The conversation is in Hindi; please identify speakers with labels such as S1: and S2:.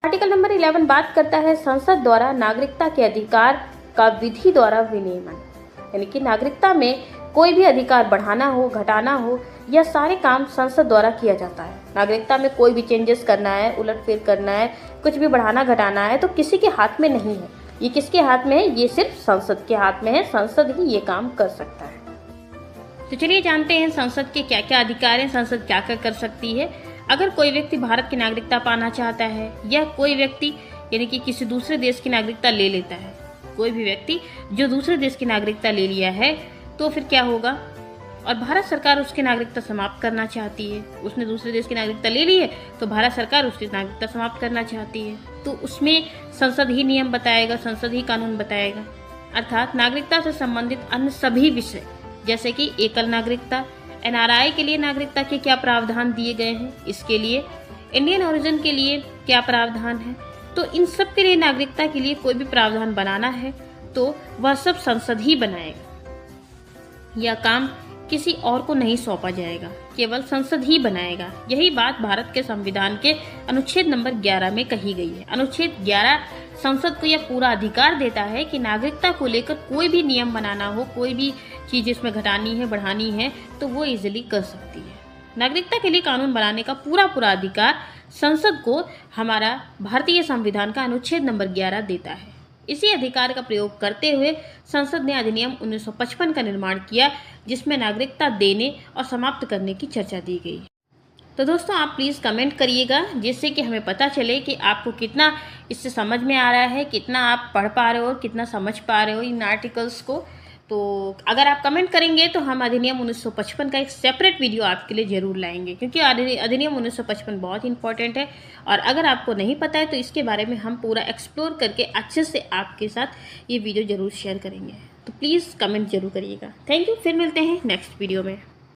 S1: आर्टिकल नंबर 11 बात करता है संसद द्वारा नागरिकता के अधिकार का विधि द्वारा विनियमन, यानी कि नागरिकता में कोई भी अधिकार बढ़ाना हो, घटाना हो, यह सारे काम संसद द्वारा किया जाता है। नागरिकता में कोई भी चेंजेस करना है, उलटफेर करना है, कुछ भी बढ़ाना घटाना है तो किसी के हाथ में नहीं है। ये किसके हाथ में है? ये सिर्फ संसद के हाथ में है। संसद ही ये काम कर सकता है। तो चलिए जानते हैं संसद के क्या क्या अधिकार हैं, संसद क्या क्या कर सकती है। अगर कोई व्यक्ति भारत की नागरिकता पाना चाहता है या कोई व्यक्ति यानी कि किसी दूसरे देश की नागरिकता ले लेता है, कोई भी व्यक्ति जो दूसरे देश की नागरिकता ले लिया है तो फिर क्या होगा, और भारत सरकार उसकी नागरिकता समाप्त करना चाहती है, उसने दूसरे देश की नागरिकता ले ली है तो भारत सरकार उसकी नागरिकता समाप्त करना चाहती है, तो उसमें संसद ही नियम बताएगा, संसद ही कानून बताएगा। अर्थात नागरिकता से संबंधित अन्य सभी विषय जैसे कि एकल नागरिकता, एनआरआई के लिए नागरिकता के क्या प्रावधान दिए गए हैं, इसके लिए इंडियन ओरिजिन के लिए क्या प्रावधान है, तो इन सब के लिए नागरिकता के लिए कोई भी प्रावधान बनाना है तो वह सब संसद ही बनाएगा। यह काम किसी और को नहीं सौंपा जाएगा, केवल संसद ही बनाएगा। यही बात भारत के संविधान के अनुच्छेद नंबर 11 में कही गई है। अनुच्छेद 11 संसद को यह पूरा अधिकार देता है कि नागरिकता को लेकर कोई भी नियम बनाना हो, कोई भी चीज इसमें घटानी है, बढ़ानी है तो वो इजिली कर सकती है। नागरिकता के लिए कानून बनाने का पूरा अधिकार संसद को हमारा भारतीय संविधान का अनुच्छेद नंबर 11 देता है। इसी अधिकार का प्रयोग करते हुए संसद ने अधिनियम 1955 का निर्माण किया, जिसमें नागरिकता देने और समाप्त करने की चर्चा दी गई। तो दोस्तों आप प्लीज़ कमेंट करिएगा, जिससे कि हमें पता चले कि आपको कितना इससे समझ में आ रहा है, कितना आप पढ़ पा रहे हो और कितना समझ पा रहे हो इन आर्टिकल्स को। तो अगर आप कमेंट करेंगे तो हम अधिनियम 1955 का एक सेपरेट वीडियो आपके लिए ज़रूर लाएंगे, क्योंकि अधिनियम 1955 बहुत इंपॉर्टेंट है और अगर आपको नहीं पता है तो इसके बारे में हम पूरा एक्सप्लोर करके अच्छे से आपके साथ ये वीडियो ज़रूर शेयर करेंगे। तो प्लीज़ कमेंट जरूर करिएगा। थैंक यू, फिर मिलते हैं नेक्स्ट वीडियो में।